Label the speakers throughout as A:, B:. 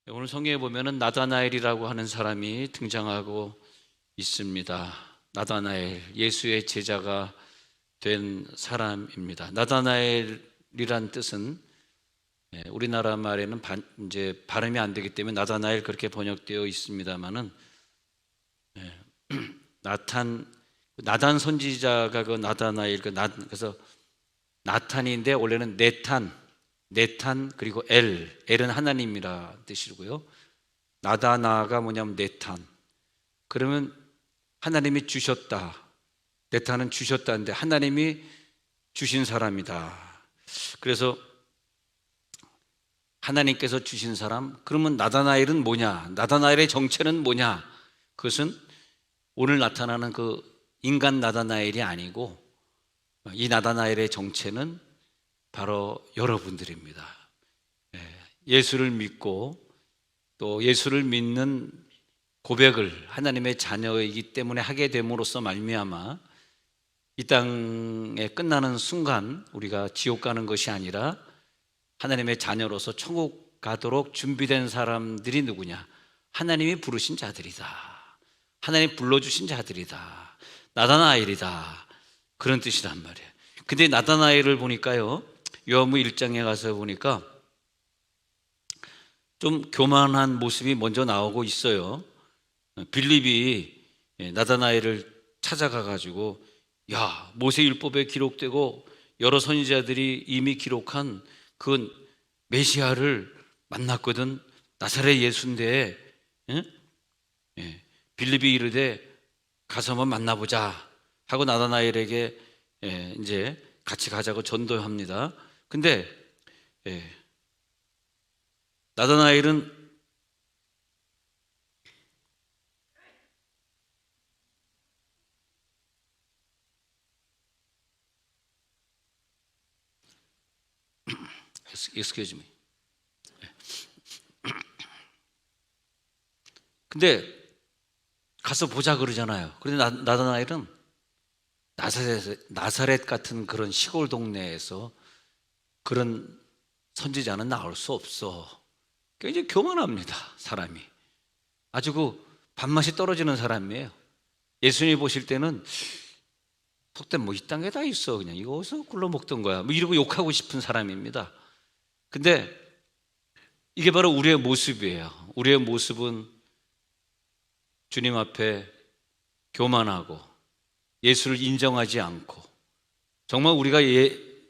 A: 오늘 성경에 보면은 나다나엘이라고 하는 사람이 등장하고 있습니다. 나다나엘, 예수의 제자가 된 사람입니다. 나다나엘이란 뜻은 우리나라 말에는 이제 발음이 안 되기 때문에 나다나엘 그렇게 번역되어 있습니다만은 나단 선지자가 그 나다나엘 그래서 나탄인데 원래는 네탄 그리고 엘은 하나님이라 뜻이고요. 나다나가 뭐냐면 네탄. 그러면 하나님이 주셨다. 네탄은 주셨다는데 하나님이 주신 사람이다. 그래서 하나님께서 주신 사람. 그러면 나다나엘은 뭐냐? 나다나엘의 정체는 뭐냐? 그것은 오늘 나타나는 그 인간 나다나엘이 아니고 이 나다나엘의 정체는 바로 여러분들입니다. 예수를 믿고 또 예수를 믿는 고백을 하나님의 자녀이기 때문에 하게 됨으로써 말미암아 이 땅에 끝나는 순간 우리가 지옥 가는 것이 아니라 하나님의 자녀로서 천국 가도록 준비된 사람들이 누구냐? 하나님이 부르신 자들이다. 하나님 불러주신 자들이다. 나다나엘이다. 그런 뜻이란 말이에요. 근데 나다나엘을 보니까요, 요한복음 1장에 가서 보니까 좀 교만한 모습이 먼저 나오고 있어요. 빌립이 나다나엘을 찾아가 가지고 야, 모세율법에 기록되고 여러 선지자들이 이미 기록한 그 메시아를 만났거든. 나사렛 예수인데 빌립이 이르되 가서 한번 만나보자 하고 나다나엘에게 이제 같이 가자고 전도합니다. 근데 나다나엘은 excuse me. 근데 가서 보자 그러잖아요. 그런데 나다나엘은 나사렛 같은 그런 시골 동네에서 그런 선지자는 나올 수 없어. 굉장히 교만합니다. 사람이 아주 그 밥맛이 떨어지는 사람이에요. 예수님이 보실 때는 속된 뭐 이 땅에 다 있어, 그냥 이거 어디서 굴러 먹던 거야, 뭐 이러고 욕하고 싶은 사람입니다. 근데 이게 바로 우리의 모습이에요. 우리의 모습은 주님 앞에 교만하고 예수를 인정하지 않고 정말 우리가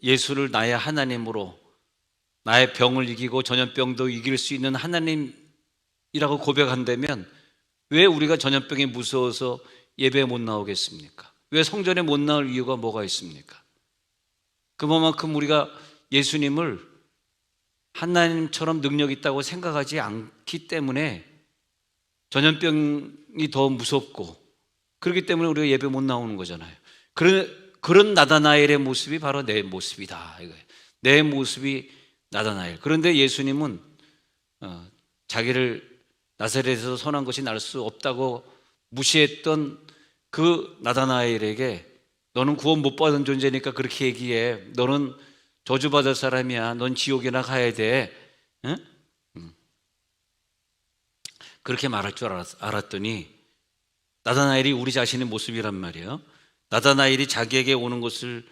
A: 예수를 나의 하나님으로 나의 병을 이기고 전염병도 이길 수 있는 하나님이라고 고백한다면 왜 우리가 전염병이 무서워서 예배에 못 나오겠습니까? 왜 성전에 못 나올 이유가 뭐가 있습니까? 그만큼 우리가 예수님을 하나님처럼 능력 있다고 생각하지 않기 때문에 전염병이 더 무섭고 그렇기 때문에 우리가 예배 못 나오는 거잖아요. 그런 나다나엘의 모습이 바로 내 모습이다 이거예요. 내 모습이 나다나엘. 그런데 예수님은 자기를 나사렛에서 선한 것이 날 수 없다고 무시했던 그 나다나엘에게 너는 구원 못 받은 존재니까 그렇게 얘기해. 너는 저주받을 사람이야. 넌 지옥이나 가야 돼. 응? 그렇게 말할 줄 알았더니 나다나엘이 우리 자신의 모습이란 말이에요. 나다나엘이 자기에게 오는 것을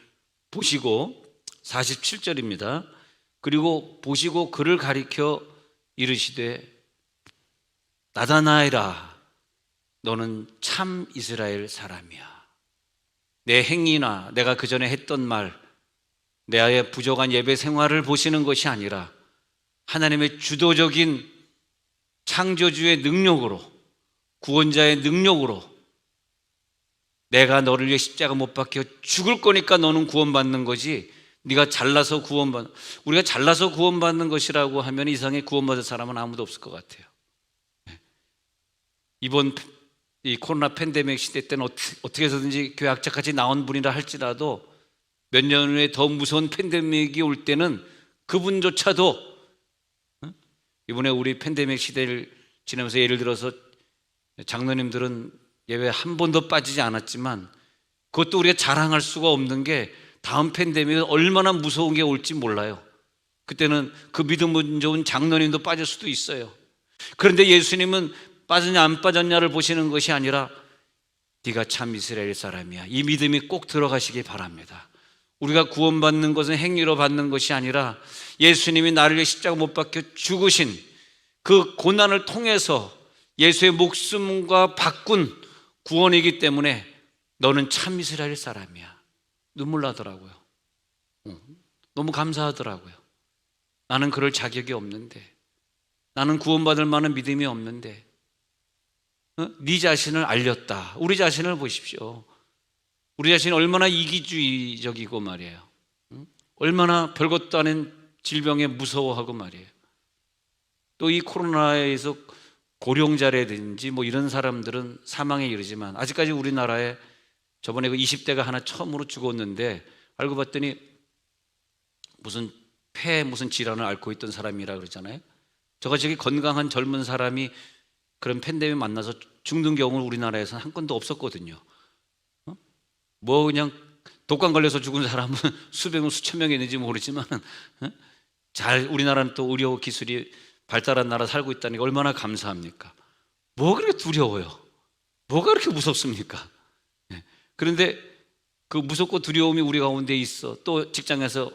A: 보시고 47절입니다. 그리고 보시고 그를 가리켜 이르시되 나다나엘아 너는 참 이스라엘 사람이야. 내 행위나 내가 그 전에 했던 말, 내 부족한 예배 생활을 보시는 것이 아니라 하나님의 주도적인 창조주의 능력으로, 구원자의 능력으로 내가 너를 위해 십자가 못 박혀 죽을 거니까 너는 구원받는 거지. 네가 잘나서 우리가 잘나서 구원받는 것이라고 하면 이 세상에 구원받을 사람은 아무도 없을 것 같아요. 이번 이 코로나 팬데믹 시대 때는 어떻게 해서든지 교회 학자까지 나온 분이라 할지라도 몇 년 후에 더 무서운 팬데믹이 올 때는 그분조차도 이번에 우리 팬데믹 시대를 지나면서 예를 들어서 장로님들은 예배 한 번도 빠지지 않았지만 그것도 우리가 자랑할 수가 없는 게 다음 팬데믹은 얼마나 무서운 게 올지 몰라요. 그때는 그 믿음 좋은 장로님도 빠질 수도 있어요. 그런데 예수님은 빠졌냐 안 빠졌냐를 보시는 것이 아니라 네가 참 이스라엘 사람이야, 이 믿음이 꼭 들어가시기 바랍니다. 우리가 구원받는 것은 행위로 받는 것이 아니라 예수님이 나를 위해 십자가 못 박혀 죽으신 그 고난을 통해서 예수의 목숨과 바꾼 구원이기 때문에 너는 참 이스라엘 사람이야. 눈물 나더라고요. 너무 감사하더라고요. 나는 그럴 자격이 없는데, 나는 구원받을 만한 믿음이 없는데 네 자신을 알렸다. 우리 자신을 보십시오. 우리 자신이 얼마나 이기주의적이고 말이에요. 얼마나 별것도 아닌 질병에 무서워하고 말이에요. 또 이 코로나에서 고령자라든지 뭐 이런 사람들은 사망에 이르지만, 아직까지 우리나라에 저번에 그 20대가 하나 처음으로 죽었는데 알고 봤더니 무슨 폐 무슨 질환을 앓고 있던 사람이라 그러잖아요. 저같이 건강한 젊은 사람이 그런 팬데믹 만나서 죽는 경우는 우리나라에서는 한 건도 없었거든요. 뭐 그냥 독감 걸려서 죽은 사람은 수백 명 수천 명이 있는지 모르지만 잘 우리나라는 또 의료 기술이 발달한 나라 살고 있다는 게 얼마나 감사합니까? 뭐가 그렇게 두려워요? 뭐가 그렇게 무섭습니까? 그런데 그 무섭고 두려움이 우리 가운데 있어. 또 직장에서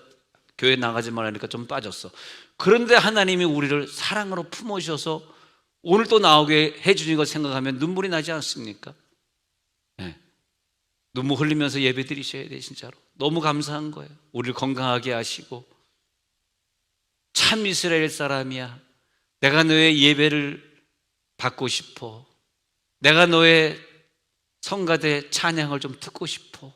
A: 교회 나가지 말라니까 좀 빠졌어. 그런데 하나님이 우리를 사랑으로 품으셔서 오늘 또 나오게 해주는 것 생각하면 눈물이 나지 않습니까? 눈물 흘리면서 예배 드리셔야 돼. 진짜로 너무 감사한 거예요. 우리를 건강하게 하시고, 참 이스라엘 사람이야, 내가 너의 예배를 받고 싶어, 내가 너의 성가대 찬양을 좀 듣고 싶어.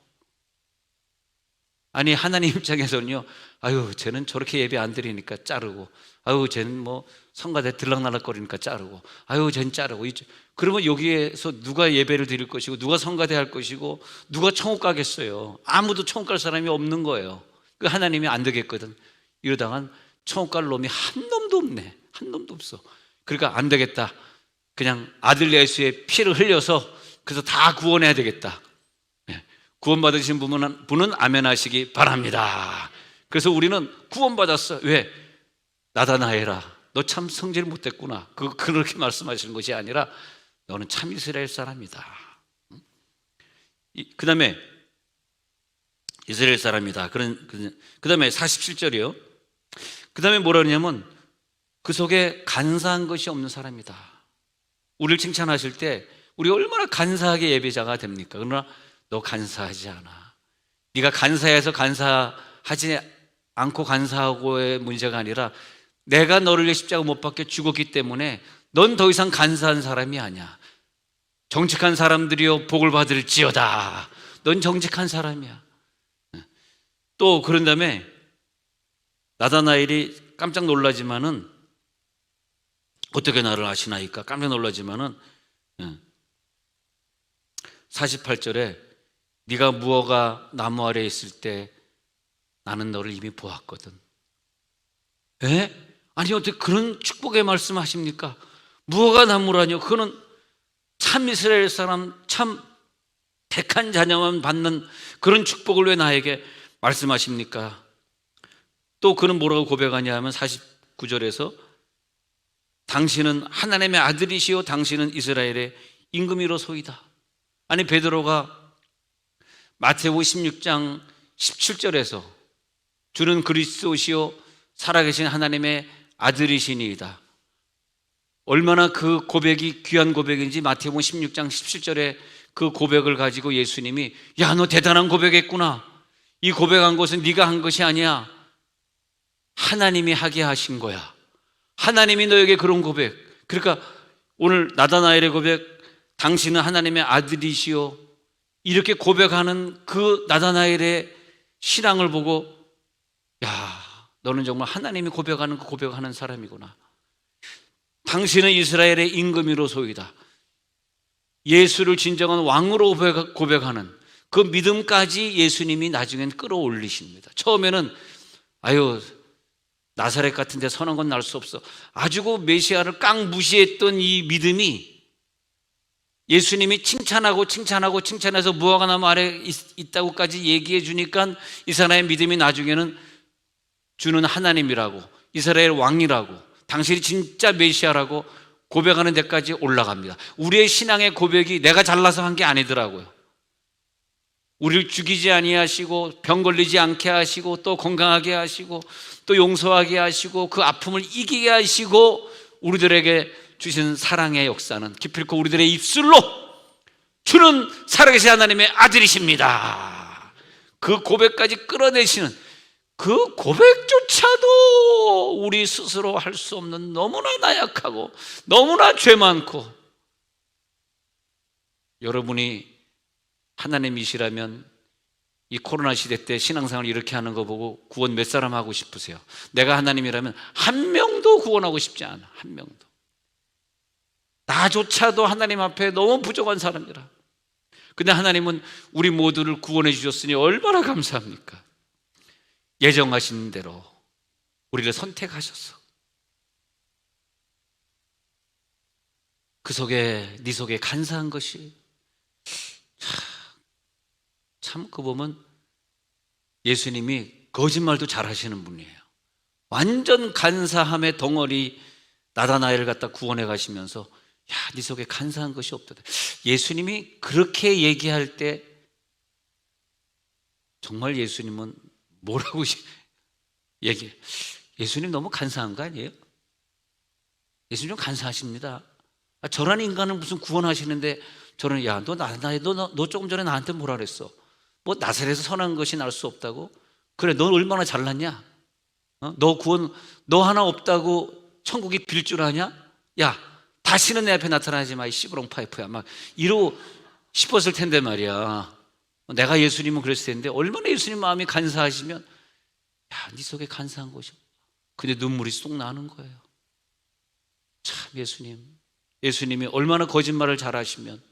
A: 아니 하나님 입장에서는요, 아유 쟤는 저렇게 예배 안 드리니까 자르고, 아유 쟤는 뭐 성가대 들락날락거리니까 자르고, 아유 쟤는 자르고. 그러면 여기에서 누가 예배를 드릴 것이고, 누가 성가대 할 것이고, 누가 천국 가겠어요? 아무도 천국 갈 사람이 없는 거예요. 그 하나님이 안 되겠거든. 이러다간 천국 갈 놈이 한 놈도 없네. 한 놈도 없어. 그러니까 안 되겠다. 그냥 아들 예수의 피를 흘려서 그래서 다 구원해야 되겠다. 구원받으신 분은 아멘 하시기 바랍니다. 그래서 우리는 구원받았어. 왜? 나다나엘아, 너 참 성질 못했구나. 그렇게 말씀하시는 것이 아니라 너는 참 이스라엘 사람이다. 그 다음에 이스라엘 사람이다. 그 다음에 47절이요. 그 다음에 뭐라 그러냐면 그 속에 간사한 것이 없는 사람이다. 우리를 칭찬하실 때 우리 얼마나 간사하게 예배자가 됩니까? 그러나 너 간사하지 않아. 네가 간사해서 간사하지 않고 간사하고의 문제가 아니라 내가 너를 위해 십자가 못 박혀 죽었기 때문에 넌 더 이상 간사한 사람이 아니야. 정직한 사람들이여 복을 받을지어다. 넌 정직한 사람이야. 또 그런 다음에 나다나엘이 깜짝 놀라지만은, 어떻게 나를 아시나이까 깜짝 놀라지만은 48절에 네가 무화과 나무 아래에 있을 때 나는 너를 이미 보았거든. 아니 어떻게 그런 축복의 말씀하십니까? 무화과 나무라뇨? 그거는 참 이스라엘 사람, 참 택한 자녀만 받는 그런 축복을 왜 나에게 말씀하십니까? 또 그는 뭐라고 고백하냐 하면 49절에서 당신은 하나님의 아들이시오, 당신은 이스라엘의 임금이로소이다. 아니 베드로가 마태복음 16장 17절에서 주는 그리스도시요 살아계신 하나님의 아들이시니이다. 얼마나 그 고백이 귀한 고백인지 마태복음 16장 17절에 그 고백을 가지고 예수님이 야, 너 대단한 고백했구나. 이 고백한 것은 네가 한 것이 아니야. 하나님이 하게 하신 거야. 하나님이 너에게 그런 고백. 그러니까 오늘 나다나엘의 고백, 당신은 하나님의 아들이시오, 이렇게 고백하는 그 나다나엘의 신앙을 보고 야, 너는 정말 하나님이 고백하는 그 고백하는 사람이구나. 당신은 이스라엘의 임금이로소이다. 예수를 진정한 왕으로 고백하는 그 믿음까지 예수님이 나중엔 끌어올리십니다. 처음에는 아유 나사렛 같은 데 선한 건 날 수 없어, 아주 그 메시아를 깡 무시했던 이 믿음이 예수님이 칭찬해서 무화과 나무 아래 있다고까지 얘기해 주니까 이 사람의 믿음이 나중에는 주는 하나님이라고, 이스라엘 왕이라고, 당신이 진짜 메시아라고 고백하는 데까지 올라갑니다. 우리의 신앙의 고백이 내가 잘나서 한 게 아니더라고요. 우리를 죽이지 아니하시고 병 걸리지 않게 하시고 또 건강하게 하시고 또 용서하게 하시고 그 아픔을 이기게 하시고 우리들에게 주신 사랑의 역사는 기필코 우리들의 입술로 주는 살아계신 하나님의 아들이십니다. 그 고백까지 끌어내시는 그 고백조차도 우리 스스로 할 수 없는 너무나 나약하고 너무나 죄 많고, 여러분이 하나님이시라면 이 코로나 시대 때 신앙생활 이렇게 하는 거 보고 구원 몇 사람 하고 싶으세요? 내가 하나님이라면 한 명도 구원하고 싶지 않아. 한 명도. 나조차도 하나님 앞에 너무 부족한 사람이라. 근데 하나님은 우리 모두를 구원해 주셨으니 얼마나 감사합니까? 예정하신 대로 우리를 선택하셔서 그 속에 네 속에 간사한 것이 참 그 보면 예수님이 거짓말도 잘 하시는 분이에요. 완전 간사함의 덩어리 나다나엘을 갖다 구원해 가시면서 야, 네 속에 간사한 것이 없다. 예수님이 그렇게 얘기할 때 정말 예수님은 뭐라고 얘기해? 예수님 너무 간사한 거 아니에요? 예수님 좀 간사하십니다. 저런 인간은 무슨 구원하시는데 저는 야, 너 조금 전에 나한테 뭐라 그랬어? 뭐 나사렛에서 선한 것이 날 수 없다고? 그래, 너 얼마나 잘났냐? 너 구원 너 하나 없다고 천국이 빌 줄 아냐? 야, 다시는 내 앞에 나타나지 마, 이 시부렁 파이프야. 막 이러고 싶었을 텐데 말이야. 내가 예수님은 그랬을 텐데 얼마나 예수님 마음이 간사하시면 야, 네 속에 간사한 것이 없다. 근데 눈물이 쏙 나는 거예요. 참 예수님이 얼마나 거짓말을 잘하시면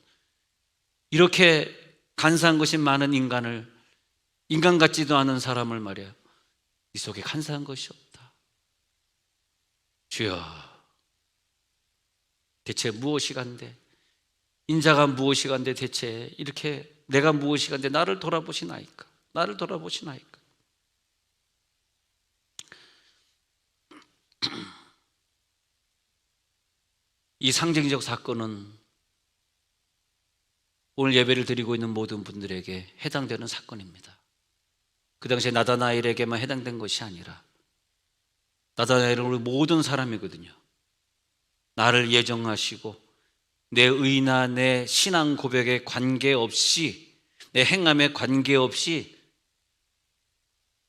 A: 이렇게 간사한 것이 많은 인간을, 인간 같지도 않은 사람을 말이야, 네 속에 간사한 것이 없다. 주여, 대체 무엇이 간데, 인자가 무엇이 간데 대체 이렇게 내가 무엇이 간데 나를 돌아보시나이까? 나를 돌아보시나이까? 이 상징적 사건은 오늘 예배를 드리고 있는 모든 분들에게 해당되는 사건입니다. 그 당시에 나다나엘에게만 해당된 것이 아니라 나다나엘은 우리 모든 사람이거든요. 나를 예정하시고 내 의나 내 신앙 고백에 관계없이, 내 행함에 관계없이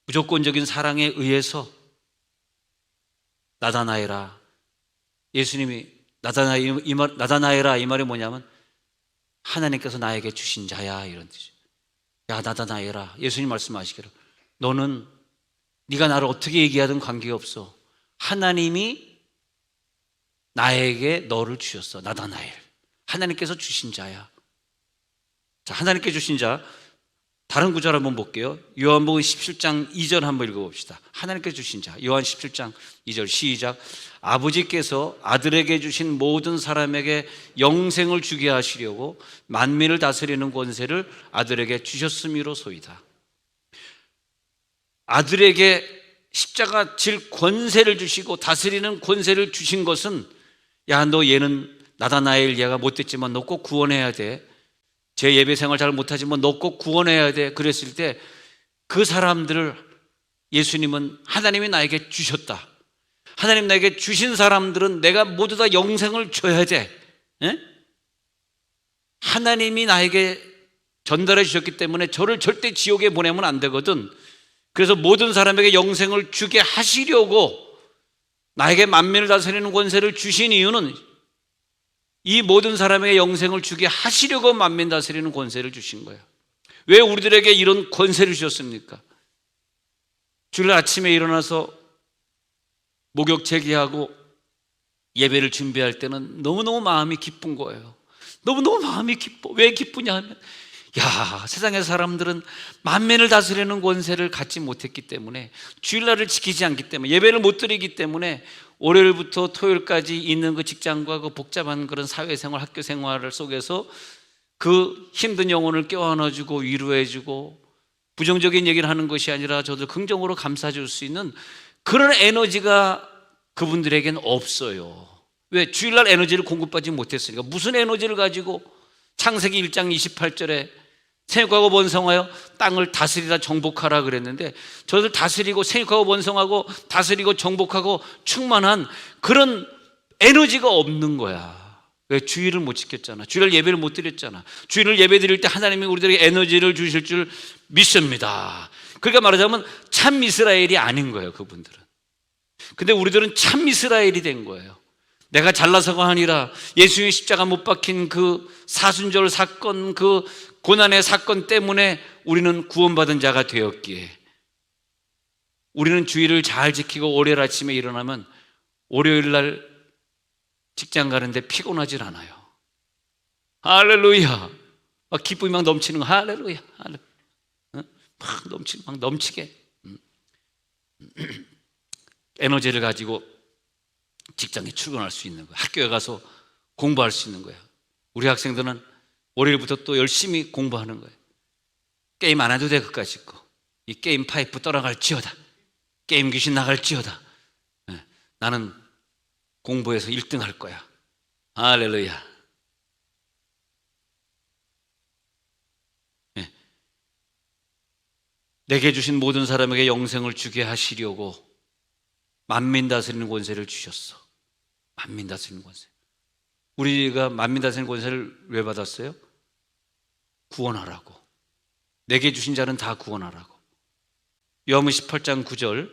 A: 무조건적인 사랑에 의해서 나다나엘아, 예수님이 나다나엘아 이 말이 뭐냐면 하나님께서 나에게 주신 자야, 이런 뜻이에요. 야, 나다나엘아, 예수님 말씀하시기를 너는 네가 나를 어떻게 얘기하든 관계없어. 하나님이 나에게 너를 주셨어. 나다나엘, 하나님께서 주신 자야. 자, 하나님께 주신 자, 다른 구절 한번 볼게요. 요한복음 17장 2절 한번 읽어봅시다. 하나님께 주신 자, 요한 17장 2절 시작. 아버지께서 아들에게 주신 모든 사람에게 영생을 주게 하시려고 만민을 다스리는 권세를 아들에게 주셨음이로소이다. 아들에게 십자가 질 권세를 주시고 다스리는 권세를 주신 것은, 야, 너 얘는 나다나엘 얘가 못됐지만 너 꼭 구원해야 돼. 제 예배 생활 잘 못하지만 너 꼭 구원해야 돼. 그랬을 때 그 사람들을 예수님은 하나님이 나에게 주셨다. 하나님 나에게 주신 사람들은 내가 모두 다 영생을 줘야 돼. 에? 하나님이 나에게 전달해 주셨기 때문에 저를 절대 지옥에 보내면 안 되거든. 그래서 모든 사람에게 영생을 주게 하시려고 나에게 만민을 다스리는 권세를 주신 이유는 이 모든 사람에게 영생을 주게 하시려고 만민 다스리는 권세를 주신 거예요. 왜 우리들에게 이런 권세를 주셨습니까? 주일 아침에 일어나서 목욕 재개하고 예배를 준비할 때는 너무너무 마음이 기쁜 거예요. 너무너무 마음이 기뻐. 왜 기쁘냐 하면, 야, 세상의 사람들은 만민을 다스리는 권세를 갖지 못했기 때문에, 주일날을 지키지 않기 때문에, 예배를 못 드리기 때문에 월요일부터 토요일까지 있는 그 직장과 그 복잡한 그런 사회생활, 학교생활 속에서 그 힘든 영혼을 껴안아주고 위로해주고 부정적인 얘기를 하는 것이 아니라 저도 긍정으로 감싸줄 수 있는 그런 에너지가 그분들에게는 없어요. 왜? 주일날 에너지를 공급받지 못했으니까. 무슨 에너지를 가지고 창세기 1장 28절에 생육하고 번성하여 땅을 다스리라 정복하라 그랬는데, 저들 다스리고 생육하고 번성하고 다스리고 정복하고 충만한 그런 에너지가 없는 거야. 왜? 주일을 못 지켰잖아. 주일 예배를 못 드렸잖아. 주일을 예배 드릴 때 하나님이 우리들에게 에너지를 주실 줄 믿습니다. 그러니까 말하자면 참 이스라엘이 아닌 거예요, 그분들은. 근데 우리들은 참 이스라엘이 된 거예요. 내가 잘나서가 아니라 예수님의 십자가 못 박힌 그 사순절 사건, 그 고난의 사건 때문에 우리는 구원받은 자가 되었기에, 우리는 주일을 잘 지키고 월요일 아침에 일어나면 월요일 날 직장 가는데 피곤하질 않아요. 할렐루야. 막 기쁨이 막 넘치는 거. 할렐루야. 막 넘치게 에너지를 가지고 직장에 출근할 수 있는 거예요. 학교에 가서 공부할 수 있는 거예요. 우리 학생들은 월요일부터 또 열심히 공부하는 거예요. 게임 안 해도 될 것까지 있고, 이 게임 파이프 떠나갈지어다, 게임 귀신 나갈지어다, 나는 공부해서 1등 할 거야. 할렐루야. 내게 주신 모든 사람에게 영생을 주게 하시려고 만민 다스리는 권세를 주셨어. 만민 다스리는 권세. 우리가 만민 다스리는 권세를 왜 받았어요? 구원하라고. 내게 주신 자는 다 구원하라고. 요한 18장 9절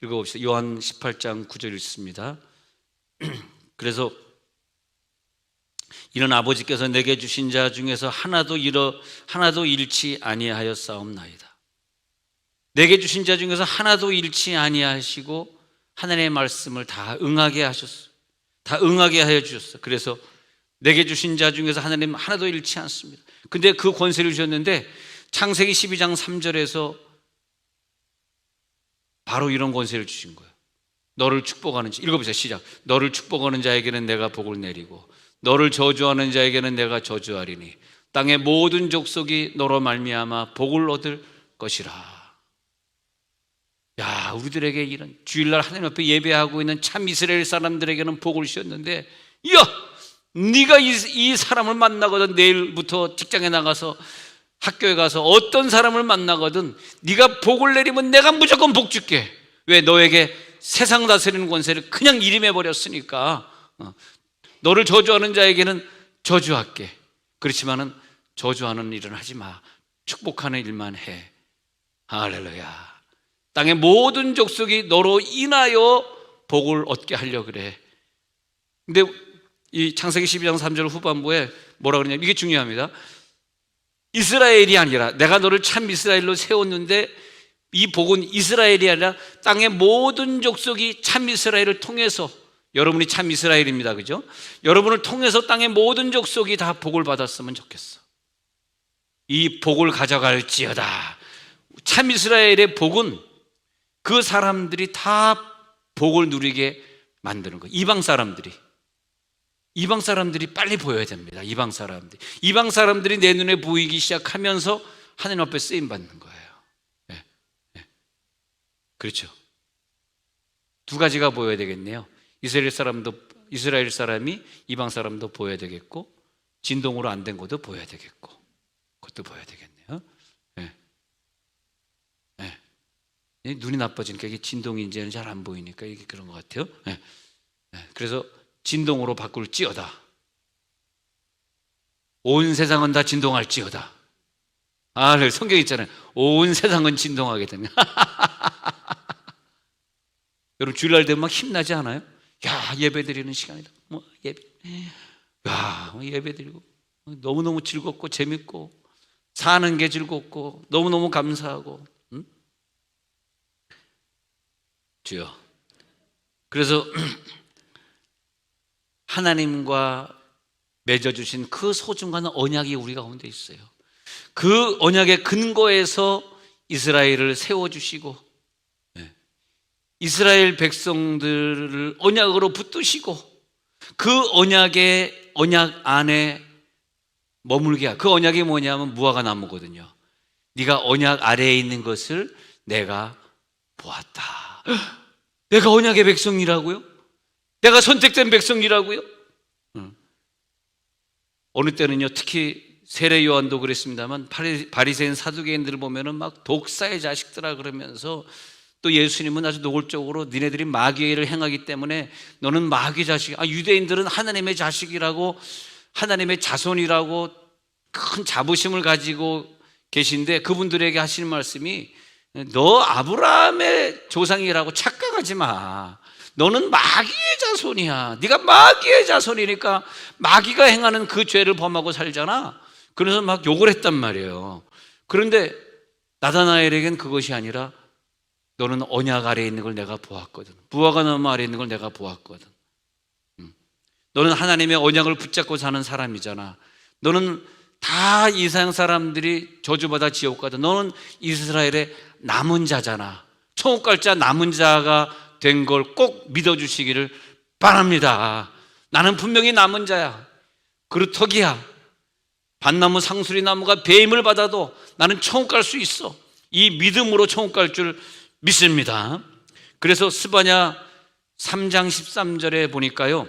A: 읽어봅시다. 요한 18장 9절 읽습니다. 그래서 이는 아버지께서 내게 주신 자 중에서 하나도 잃지 아니하였사옵나이다. 내게 주신 자 중에서 하나도 잃지 아니하시고 하나님의 말씀을 다 응하게 하셨어요. 다 응하게 하여 주셨어요. 그래서 내게 주신 자 중에서 하나님 하나도 잃지 않습니다. 근데 그 권세를 주셨는데 창세기 12장 3절에서 바로 이런 권세를 주신 거예요. 너를 축복하는 자, 읽어보세요. 시작. 너를 축복하는 자에게는 내가 복을 내리고 너를 저주하는 자에게는 내가 저주하리니 땅의 모든 족속이 너로 말미암아 복을 얻을 것이라. 야, 우리들에게 이런 주일날 하나님 앞에 예배하고 있는 참 이스라엘 사람들에게는 복을 주셨는데, 야, 네가 이 사람을 만나거든, 내일부터 직장에 나가서 학교에 가서 어떤 사람을 만나거든 네가 복을 내리면 내가 무조건 복 줄게. 왜? 너에게 세상 다스리는 권세를 그냥 일임해 버렸으니까. 너를 저주하는 자에게는 저주할게. 그렇지만은 저주하는 일은 하지 마. 축복하는 일만 해. 할렐루야. 땅의 모든 족속이 너로 인하여 복을 얻게 하려 그래. 근데 이 창세기 12장 3절 후반부에 뭐라 그러냐, 이게 중요합니다. 이스라엘이 아니라, 내가 너를 참 이스라엘로 세웠는데 이 복은 이스라엘이 아니라 땅의 모든 족속이 참 이스라엘을 통해서, 여러분이 참 이스라엘입니다, 그죠? 여러분을 통해서 땅의 모든 족속이 다 복을 받았으면 좋겠어. 이 복을 가져갈지어다. 참 이스라엘의 복은 그 사람들이 다 복을 누리게 만드는 거예요. 이방 사람들이 빨리 보여야 됩니다. 이방 사람들이 내 눈에 보이기 시작하면서 하나님 앞에 쓰임 받는 거예요. 네. 네. 그렇죠. 두 가지가 보여야 되겠네요. 이스라엘 사람이 이방 사람도 보여야 되겠고, 진동으로 안 된 것도 보여야 되겠고, 그것도 보여야 되겠네요. 네. 네. 눈이 나빠지니까 이게 진동인지는 잘 안 보이니까 이게 그런 것 같아요. 네. 네. 그래서 진동으로 바꿀지어다. 온 세상은 다 진동할지어다. 성경 있잖아요. 온 세상은 진동하게 된다. 여러분 주일날 되면 막 힘나지 않아요? 야, 예배 드리는 시간이다. 예배 드리고 너무너무 즐겁고 재밌고 사는 게 즐겁고 너무너무 감사하고. 주여. 그래서 하나님과 맺어주신 그 소중한 언약이 우리 가운데 있어요. 그 언약의 근거에서 이스라엘을 세워주시고, 이스라엘 백성들을 언약으로 붙드시고, 그 언약 안에 머물게 하고, 그 언약이 뭐냐면 무화과 나무거든요. 네가 언약 아래에 있는 것을 내가 보았다. 내가 언약의 백성이라고요? 내가 선택된 백성이라고요? 어느 때는요, 특히 세례 요한도 그랬습니다만 바리새인 사두개인들을 보면은 막 독사의 자식들아 그러면서 또 예수님은 아주 노골적으로 니네들이 마귀의 일을 행하기 때문에 너는 마귀 자식, 유대인들은 하나님의 자식이라고, 하나님의 자손이라고 큰 자부심을 가지고 계신데, 그분들에게 하시는 말씀이 너 아브라함의 조상이라고 착각하지 마. 너는 마귀의 자손이야. 네가 마귀의 자손이니까 마귀가 행하는 그 죄를 범하고 살잖아. 그래서 막 욕을 했단 말이에요. 그런데 나다나엘에겐 그것이 아니라 너는 언약 아래에 있는 걸 내가 보았거든. 무화과 나무 아래에 있는 걸 내가 보았거든. 너는 하나님의 언약을 붙잡고 사는 사람이잖아. 너는 다 이상 사람들이 저주받아 지옥 가든 너는 이스라엘의 남은 자잖아. 천국 갈 자 남은 자가 된 걸 꼭 믿어주시기를 바랍니다. 나는 분명히 남은 자야. 그루터기야. 밭나무 상수리 나무가 배임을 받아도 나는 천국 갈 수 있어. 이 믿음으로 천국 갈 줄 믿습니다. 그래서 스바냐 3장 13절에 보니까요,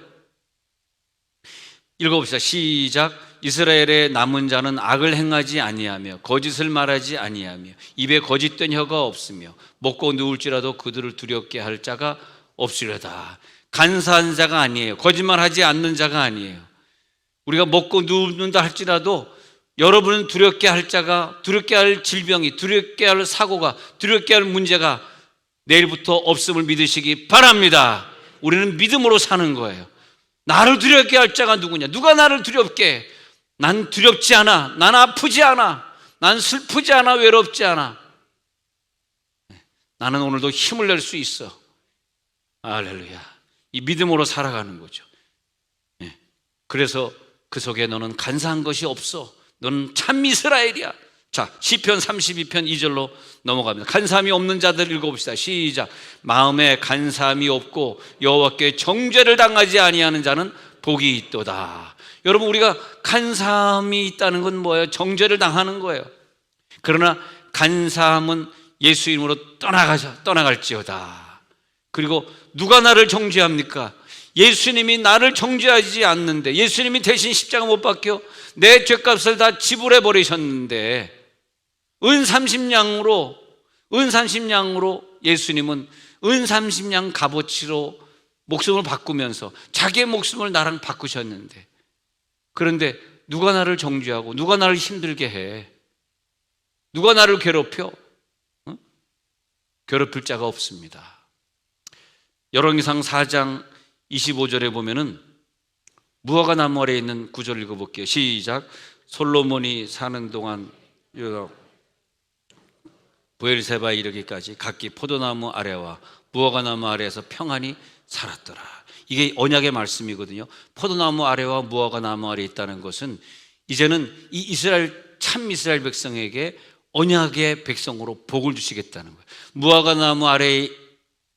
A: 읽어봅시다. 시작. 이스라엘의 남은 자는 악을 행하지 아니하며 거짓을 말하지 아니하며 입에 거짓된 혀가 없으며 먹고 누울지라도 그들을 두렵게 할 자가 없으려다. 간사한 자가 아니에요. 거짓말하지 않는 자가 아니에요. 우리가 먹고 누운다 할지라도 여러분은 두렵게 할 자가, 두렵게 할 질병이, 두렵게 할 사고가, 두렵게 할 문제가 내일부터 없음을 믿으시기 바랍니다. 우리는 믿음으로 사는 거예요. 나를 두렵게 할 자가 누구냐? 누가 나를 두렵게 해? 난 두렵지 않아. 난 아프지 않아. 난 슬프지 않아. 외롭지 않아. 나는 오늘도 힘을 낼 수 있어. 할렐루야. 이 믿음으로 살아가는 거죠. 그래서 그 속에 너는 간사한 것이 없어. 너는 참 이스라엘이야. 자, 시편 32편 2절로 넘어갑니다. 간사함이 없는 자들 읽어봅시다. 시작. 마음에 간사함이 없고 여호와께 정죄를 당하지 아니하는 자는 복이 있도다. 여러분, 우리가 간사함이 있다는 건 뭐예요? 정죄를 당하는 거예요. 그러나 간사함은 예수 이름으로 떠나갈지어다. 그리고 누가 나를 정죄합니까? 예수님이 나를 정죄하지 않는데, 예수님이 대신 십자가 못 박혀 내 죄값을 다 지불해 버리셨는데, 은 30냥으로 예수님은 은 30냥 값어치로 목숨을 바꾸면서 자기의 목숨을 나랑 바꾸셨는데, 그런데 누가 나를 정죄하고 누가 나를 힘들게 해? 누가 나를 괴롭혀? 괴롭힐 자가 없습니다. 열왕기상 4장 25절에 보면은 무화과 나무 아래에 있는 구절을 읽어볼게요. 시작. 솔로몬이 사는 동안 브엘세바에 이르기까지 각기 포도나무 아래와 무화과 나무 아래에서 평안히 살았더라. 이게 언약의 말씀이거든요. 포도나무 아래와 무화과 나무 아래에 있다는 것은 이제는 이 이스라엘, 참 이스라엘 백성에게 언약의 백성으로 복을 주시겠다는 거예요. 무화과 나무 아래에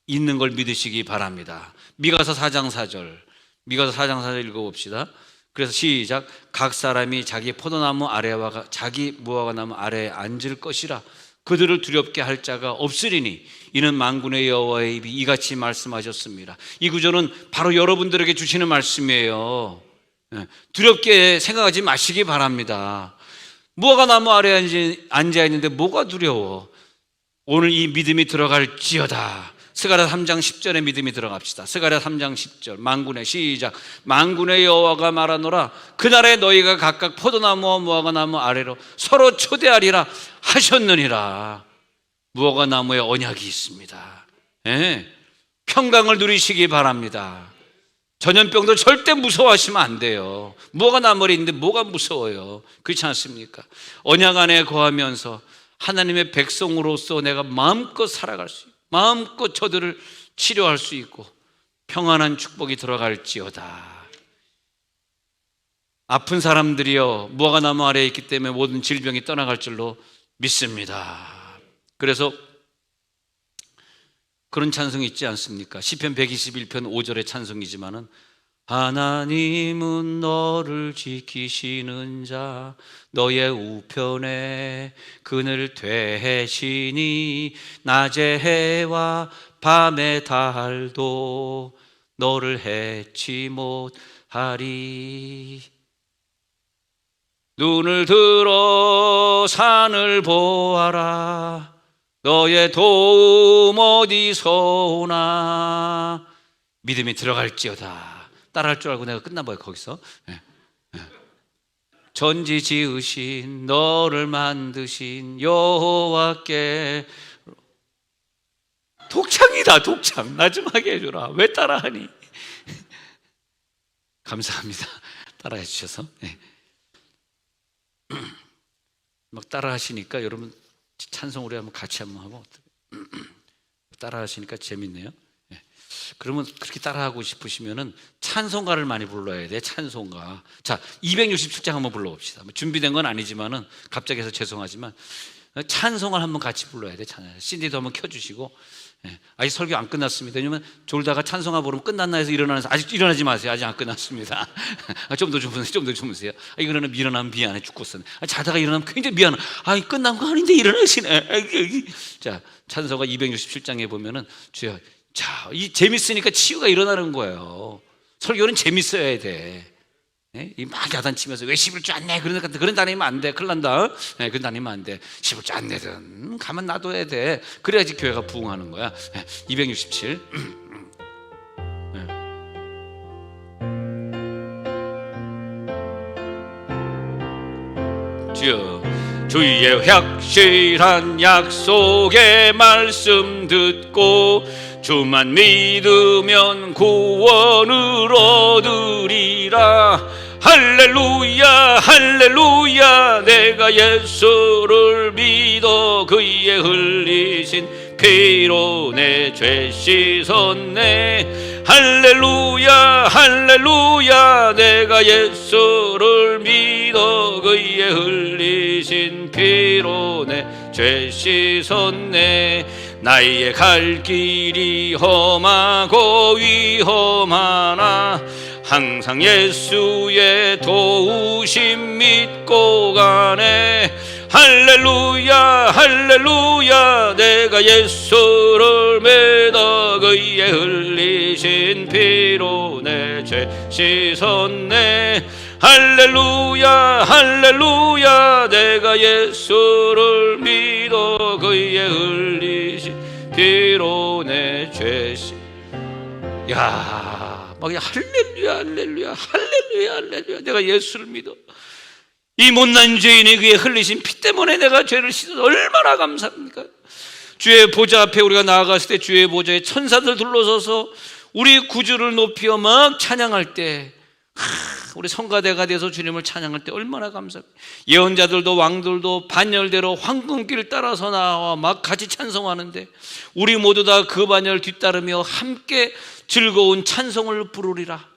A: 있는 걸 믿으시기 바랍니다. 미가서 4장 4절 읽어봅시다. 그래서 시작. 각 사람이 자기 포도나무 아래와 자기 무화과 나무 아래에 앉을 것이라. 그들을 두렵게 할 자가 없으리니 이는 만군의 여호와의 입이 이같이 말씀하셨습니다. 이 구절은 바로 여러분들에게 주시는 말씀이에요. 두렵게 생각하지 마시기 바랍니다. 무화과 나무 아래에 앉아 있는데 뭐가 두려워? 오늘 이 믿음이 들어갈지어다. 스가랴 3장 10절에 믿음이 들어갑시다. 스가랴 3장 10절. 만군의 시작. 만군의 여호와가 말하노라. 그날에 너희가 각각 포도나무와 무화과 나무 아래로 서로 초대하리라 하셨느니라. 무화과 나무에 언약이 있습니다. 평강을 누리시기 바랍니다. 전염병도 절대 무서워하시면 안 돼요. 무화과 나무에 있는데 뭐가 무서워요? 그렇지 않습니까? 언약 안에 거하면서 하나님의 백성으로서 내가 마음껏 살아갈 수 있고 마음껏 저들을 치료할 수 있고 평안한 축복이 들어갈지어다. 아픈 사람들이여 무화과 나무 아래에 있기 때문에 모든 질병이 떠나갈 줄로 믿습니다. 그래서 그런 찬송이 있지 않습니까? 시편 121편 5절의 찬송이지만은 하나님은 너를 지키시는 자 너의 우편에 그늘 되시니 낮의 해와 밤의 달도 너를 해치 못하리. 눈을 들어 산을 보아라. 너의 도움 어디서 오나. 믿음이 들어갈지어다. 따라할 줄 알고 내가 끝난 거예요 거기서. 전지 지으신 너를 만드신 여호와께. 독창이다 독창. 나 좀 하게 해줘라. 왜 따라하니? 감사합니다. 따라해 주셔서. 막 따라하시니까 여러분 찬송 우리 한번 같이 한번 하고 따라하시니까 재밌네요. 그러면 그렇게 따라하고 싶으시면은 찬송가를 많이 불러야 돼. 찬송가. 자, 267장 한번 불러봅시다. 준비된 건 아니지만은 갑자기 해서 죄송하지만 찬송을 한번 같이 불러야 돼. CD도 한번 켜주시고. 아직 설교 안 끝났습니다. 왜냐면 졸다가 찬송가 부르면 끝났나 해서 일어나는 아직 일어나지 마세요. 아직 안 끝났습니다. 좀 더 주무세요. 좀 더 주무세요. 이거는 일어나면 미안해 죽겠어. 자다가 일어나면 굉장히 미안해. 끝난 거 아닌데 일어나시네. 자, 찬송가 267장에 보면은 주여. 자, 이 재밌으니까 치유가 일어나는 거예요. 설교는 재밌어야 돼. 이 막 야단치면서 왜 11주 안 내? 그런 다니면 안 돼. 큰일 난다. 그런 다니면 안 돼. 11주 안 내든 가만 놔둬야 돼. 그래야지 교회가 부흥하는 거야. 267. 주여, 주의 확실한 약속의 말씀 듣고 주만 믿으면 구원을 얻으리라. 할렐루야 할렐루야. 내가 예수를 믿어 그의 흘리신 피로 내 죄 씻었네. 할렐루야 할렐루야. 내가 예수를 믿어 그의 흘리신 피로 내 죄 씻었네. 나의 갈 길이 험하고 위험하나 항상 예수의 도우심 믿고 가네. 할렐루야 할렐루야. 내가 예수를 믿어 그의 흘리신 피로 내 죄 씻었네. 할렐루야 할렐루야. 내가 예수를 믿어 그의 흘리신 피로 내 죄 씻. 야, 막 할렐루야 할렐루야 할렐루야 할렐루야. 내가 예수를 믿어. 이 못난 죄인이 그의 흘리신 피 때문에 내가 죄를 씻어서 얼마나 감사합니까? 주의 보좌 앞에 우리가 나아갔을 때 주의 보좌에 천사들 둘러서서 우리 구주를 높이어 막 찬양할 때, 우리 성가대가 돼서 주님을 찬양할 때 얼마나 감사합니까? 예언자들도 왕들도 반열대로 황금길을 따라서 나와 막 같이 찬송하는데 우리 모두 다 그 반열 뒤따르며 함께 즐거운 찬송을 부르리라.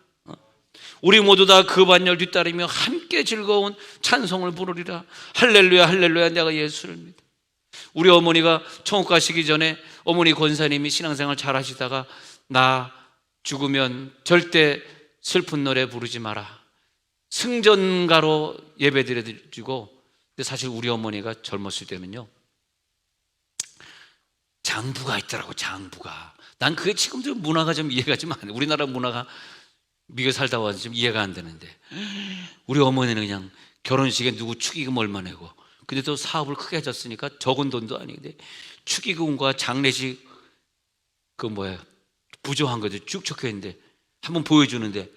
A: 우리 모두 다 그 반열 뒤따르며 함께 즐거운 찬송을 부르리라. 할렐루야 할렐루야. 내가 예수를 믿어. 우리 어머니가 천국 가시기 전에 어머니 권사님이 신앙생활 잘 하시다가 나 죽으면 절대 슬픈 노래 부르지 마라. 승전가로 예배 드려주고. 근데 사실 우리 어머니가 젊었을 때는요 장부가 있더라고. 장부가. 난 그게 지금도 문화가 좀 이해가 좀 안 돼. 우리나라 문화가 미국에 살다 와서 좀 이해가 안 되는데 우리 어머니는 그냥 결혼식에 누구 축의금 얼마 내고, 근데 또 사업을 크게 하셨으니까 적은 돈도 아닌데 축의금과 장례식 부조한 것들 쭉 적혀 있는데 한번 보여주는데,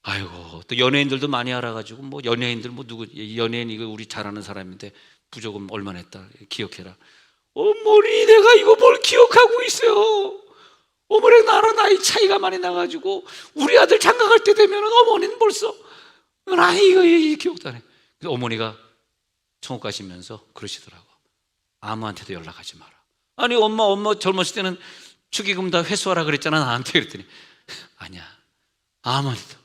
A: 아이고, 또 연예인들도 많이 알아가지고 연예인들 누구 연예인 이거 우리 잘 아는 사람인데 부조금 얼마 냈다 기억해라. 어머니, 내가 이거 뭘 기억하고 있어요. 어머니 나랑 나이 차이가 많이 나가지고 우리 아들 장가갈 때 되면 어머니는 벌써 이거 기억도 안 해. 어머니가 천국 가시면서 그러시더라고. 아무한테도 연락하지 마라. 아니 엄마 젊었을 때는 축의금 다 회수하라 그랬잖아 나한테. 그랬더니 아니야, 아무한테도.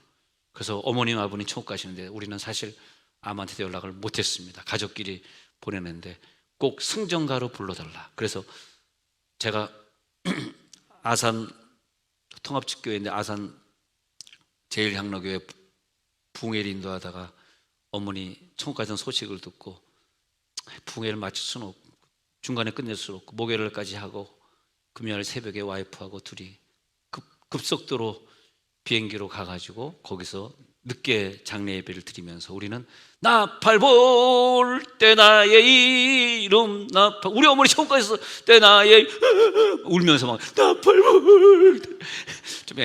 A: 그래서 어머님 아버님 천국 가시는데 우리는 사실 아무한테도 연락을 못했습니다. 가족끼리 보내는데 꼭 승전가로 불러달라. 그래서 제가 아산 통합집교회인데 아산 제일향로교회 부흥회를 인도하다가 어머니 천국 가신 소식을 듣고 부흥회를 마칠 수는 없고 중간에 끝낼 수는 없고 목요일까지 하고 금요일 새벽에 와이프하고 둘이 급속도로 비행기로 가가지고 거기서 늦게 장례 예배를 드리면서 우리는 나팔 불 때 나의 이름 나팔, 우리 어머니 천국에서 때 나의 울면서 막 나팔 불 좀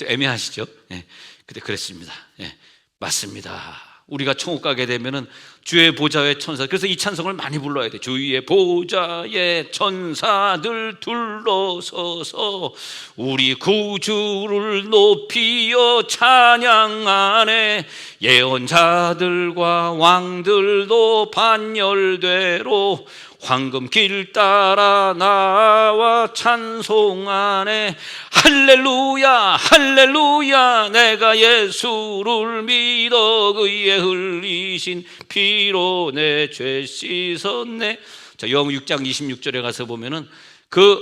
A: 애매하시죠? 예. 근데 그랬습니다. 예. 맞습니다. 우리가 천국 가게 되면은 주의 보좌의 천사, 그래서 이 찬송을 많이 불러야 돼. 주의 보좌의 천사들 둘러서서 우리 구주를 높이어 찬양하네. 예언자들과 왕들도 반열대로 황금길 따라 나와 찬송하네. 할렐루야 할렐루야 내가 예수를 믿어 그의 흘리신 피로 내 죄 씻었네. 자, 요한복음 6장 26절에 가서 보면은 그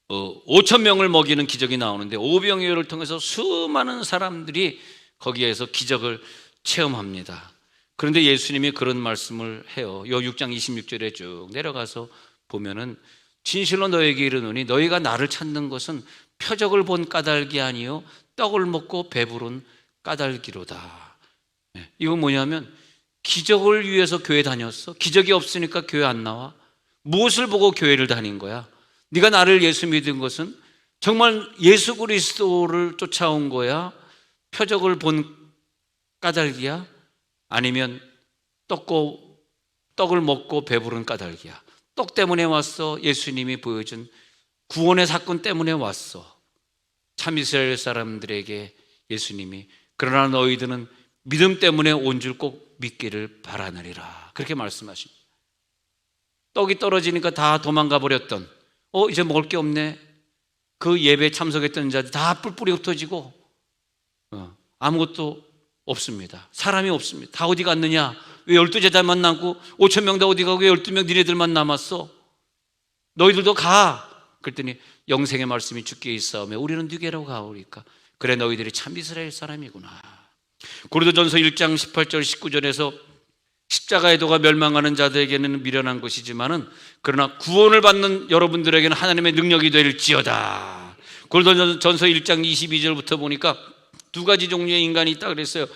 A: 5,000명을 먹이는 기적이 나오는데 오병이어를 통해서 수많은 사람들이 거기에서 기적을 체험합니다. 그런데 예수님이 그런 말씀을 해요. 요 6장 26절에 쭉 내려가서 보면은 진실로 너에게 이르노니 너희가 나를 찾는 것은 표적을 본 까닭이 아니요 떡을 먹고 배부른 까닭이로다. 이건 뭐냐면 기적을 위해서 교회 다녔어? 기적이 없으니까 교회 안 나와? 무엇을 보고 교회를 다닌 거야? 네가 나를 예수 믿은 것은 정말 예수 그리스도를 쫓아온 거야? 표적을 본 까닭이야? 아니면 떡을 먹고 배부른 까닭이야? 떡 때문에 왔어? 예수님이 보여준 구원의 사건 때문에 왔어? 참 이스라엘 사람들에게 예수님이 그러나 너희들은 믿음 때문에 온 줄 꼭 믿기를 바라느니라 그렇게 말씀하십니다. 떡이 떨어지니까 다 도망가 버렸던 이제 먹을 게 없네. 그 예배에 참석했던 자들 다 뿔뿔이 흩어지고 아무것도 없습니다. 사람이 없습니다. 다 어디 갔느냐? 왜 12제자만 남고 5,000명 다 어디 가고 왜 12명 니네들만 남았어? 너희들도 가. 그랬더니 영생의 말씀이 주께 있사오며 우리는 누구로 가오리까? 그래 너희들이 참 이스라엘 사람이구나. 고린도전서 1장 18절 19절에서 십자가의 도가 멸망하는 자들에게는 미련한 것이지만은 그러나 구원을 받는 여러분들에게는 하나님의 능력이 될지어다. 고린도전서 1장 22절부터 보니까 두 가지 종류의 인간이 있다 그랬어요.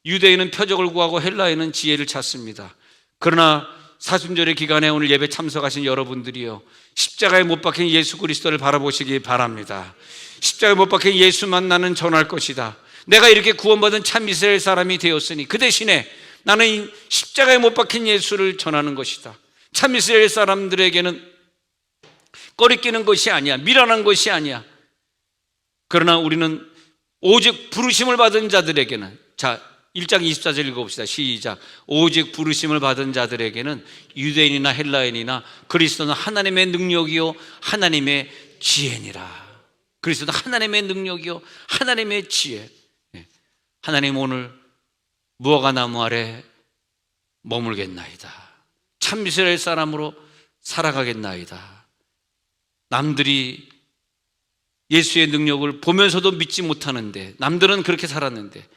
A: 유대인은 표적을 구하고 헬라인은 지혜를 찾습니다. 그러나 사순절의 기간에 오늘 예배 참석하신 여러분들이요, 십자가에 못 박힌 예수 그리스도를 바라보시기 바랍니다. 십자가에 못 박힌 예수만 나는 전할 것이다. 내가 이렇게 구원받은 참 이스라엘 사람이 되었으니 그 대신에 나는 십자가에 못 박힌 예수를 전하는 것이다. 참 이스라엘 사람들에게는 꺼리끼는 것이 아니야, 미련한 것이 아니야. 그러나 우리는 오직 부르심을 받은 자들에게는, 자 1장 24절 읽어봅시다. 시작. 오직 부르심을 받은 자들에게는 유대인이나 헬라인이나 그리스도는 하나님의 능력이요 하나님의 지혜니라. 그리스도는 하나님의 능력이요 하나님의 지혜. 하나님 오늘 무화과 나무 아래 머물겠나이다. 참 이스라엘 사람으로 살아가겠나이다. 남들이 예수의 능력을 보면서도 믿지 못하는데, 남들은 그렇게 살았는데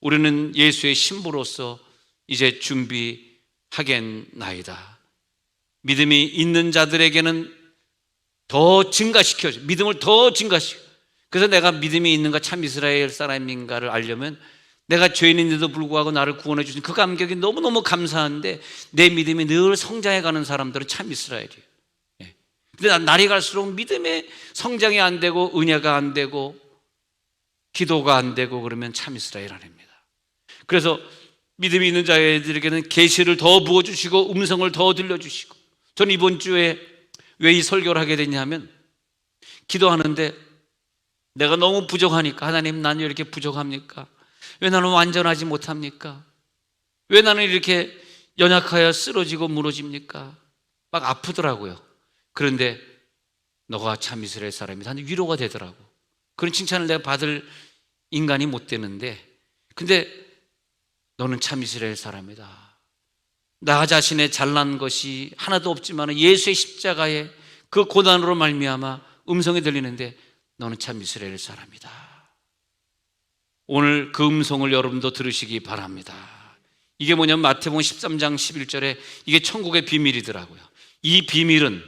A: 우리는 예수의 신부로서 이제 준비하겠나이다. 믿음이 있는 자들에게는 더 증가시켜줘. 믿음을 더 증가시켜. 그래서 내가 믿음이 있는가 참 이스라엘 사람인가를 알려면 내가 죄인인데도 불구하고 나를 구원해 주신 그 감격이 너무너무 감사한데 내 믿음이 늘 성장해가는 사람들은 참 이스라엘이에요. 근데 날이 갈수록 믿음의 성장이 안 되고 은혜가 안 되고 기도가 안 되고 그러면 참 이스라엘 아닙니다. 그래서 믿음이 있는 자들에게는 계시를 더 부어주시고 음성을 더 들려주시고, 저는 이번 주에 왜 이 설교를 하게 됐냐면 기도하는데 내가 너무 부족하니까, 하나님 나는 왜 이렇게 부족합니까? 왜 나는 완전하지 못합니까? 왜 나는 이렇게 연약하여 쓰러지고 무너집니까? 막 아프더라고요. 그런데 너가 참 이스라엘 사람이다 하는 위로가 되더라고. 그런 칭찬을 내가 받을 인간이 못 되는데, 근데 너는 참 이스라엘 사람이다. 나 자신의 잘난 것이 하나도 없지만 예수의 십자가의 그 고난으로 말미암아 음성이 들리는데 너는 참 이스라엘 사람이다. 오늘 그 음성을 여러분도 들으시기 바랍니다. 이게 뭐냐면 마태복음 13장 11절에 이게 천국의 비밀이더라고요. 이 비밀은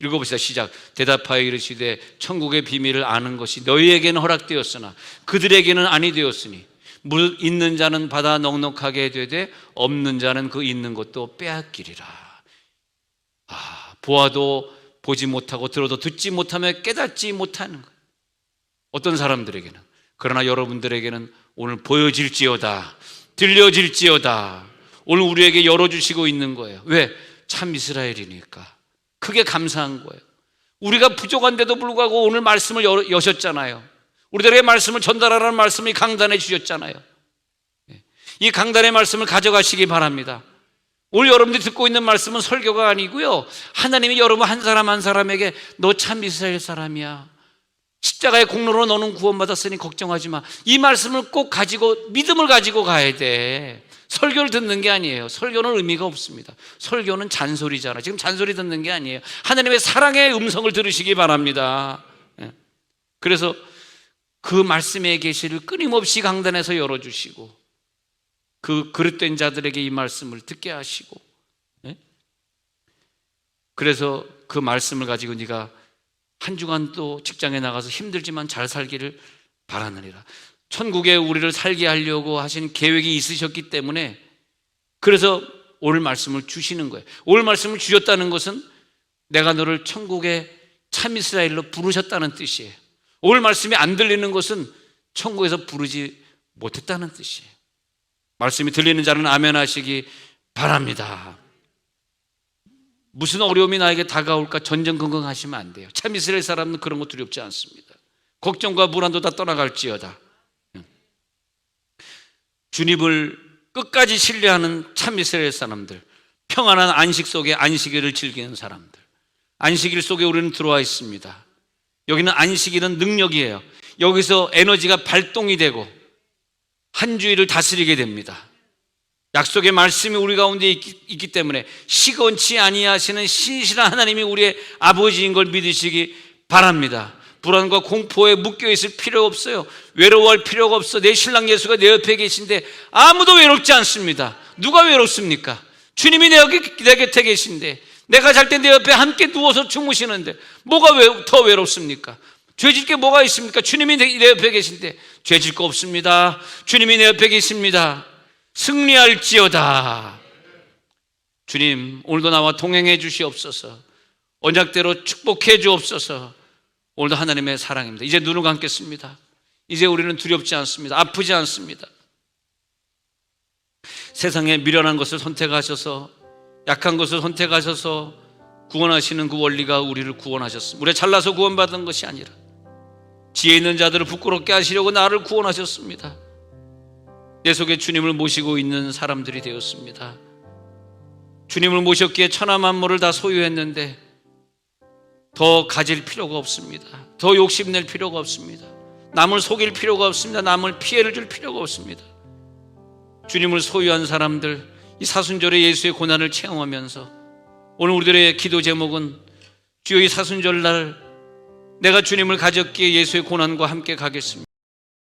A: 읽어봅시다. 시작. 대답하여 이르시되 천국의 비밀을 아는 것이 너희에게는 허락되었으나 그들에게는 아니 되었으니 물 있는 자는 받아 넉넉하게 되되 없는 자는 그 있는 것도 빼앗기리라. 보아도 보지 못하고 들어도 듣지 못하며 깨닫지 못하는 거예요. 어떤 사람들에게는. 그러나 여러분들에게는 오늘 보여질지어다, 들려질지어다. 오늘 우리에게 열어주시고 있는 거예요. 왜? 참 이스라엘이니까. 크게 감사한 거예요. 우리가 부족한데도 불구하고 오늘 말씀을 여셨잖아요. 우리들에게 말씀을 전달하라는 말씀이 강단해 주셨잖아요. 이 강단의 말씀을 가져가시기 바랍니다. 오늘 여러분들이 듣고 있는 말씀은 설교가 아니고요, 하나님이 여러분 한 사람 한 사람에게 너 참 이스라엘 사람이야, 십자가의 공로로 너는 구원받았으니 걱정하지 마, 이 말씀을 꼭 가지고 믿음을 가지고 가야 돼. 설교를 듣는 게 아니에요. 설교는 의미가 없습니다. 설교는 잔소리잖아. 지금 잔소리 듣는 게 아니에요. 하나님의 사랑의 음성을 들으시기 바랍니다. 그래서 그 말씀의 계시를 끊임없이 강단에서 열어주시고 그 그릇된 자들에게 이 말씀을 듣게 하시고, 그래서 그 말씀을 가지고 네가 한 주간 또 직장에 나가서 힘들지만 잘 살기를 바라느니라. 천국에 우리를 살게 하려고 하신 계획이 있으셨기 때문에 그래서 오늘 말씀을 주시는 거예요. 오늘 말씀을 주셨다는 것은 내가 너를 천국의 참 이스라엘로 부르셨다는 뜻이에요. 오늘 말씀이 안 들리는 것은 천국에서 부르지 못했다는 뜻이에요. 말씀이 들리는 자는 아멘 하시기 바랍니다. 무슨 어려움이 나에게 다가올까 전전긍긍하시면 안 돼요. 참 이스라엘 사람은 그런 거 두렵지 않습니다. 걱정과 불안도 다 떠나갈지어다. 주님을 끝까지 신뢰하는 참 이스라엘 사람들, 평안한 안식 속에 안식일을 즐기는 사람들, 안식일 속에 우리는 들어와 있습니다. 여기는 안식일은 능력이에요. 여기서 에너지가 발동이 되고 한 주일을 다스리게 됩니다. 약속의 말씀이 우리 가운데 있기 때문에 시건치 아니하시는 신실한 하나님이 우리의 아버지인 걸 믿으시기 바랍니다. 불안과 공포에 묶여있을 필요가 없어요. 외로워할 필요가 없어. 내 신랑 예수가 내 옆에 계신데 아무도 외롭지 않습니다. 누가 외롭습니까? 주님이 내 곁에 계신데, 내가 잘 때 내 옆에 함께 누워서 주무시는데 뭐가 더 외롭습니까? 죄질 게 뭐가 있습니까? 주님이 내 옆에 계신데 죄질 거 없습니다. 주님이 내 옆에 계십니다. 승리할지어다. 주님, 오늘도 나와 동행해 주시옵소서. 언약대로 축복해 주옵소서. 오늘도 하나님의 사랑입니다. 이제 눈을 감겠습니다. 이제 우리는 두렵지 않습니다. 아프지 않습니다. 세상에 미련한 것을 선택하셔서, 약한 것을 선택하셔서 구원하시는 그 원리가 우리를 구원하셨습니다. 우리가 잘나서 구원받은 것이 아니라 지혜 있는 자들을 부끄럽게 하시려고 나를 구원하셨습니다. 내 속에 주님을 모시고 있는 사람들이 되었습니다. 주님을 모셨기에 천하 만물을 다 소유했는데 더 가질 필요가 없습니다. 더 욕심낼 필요가 없습니다. 남을 속일 필요가 없습니다. 남을 피해를 줄 필요가 없습니다. 주님을 소유한 사람들, 이 사순절의 예수의 고난을 체험하면서 오늘 우리들의 기도 제목은 주여 이 사순절날 내가 주님을 가졌기에 예수의 고난과 함께 가겠습니다.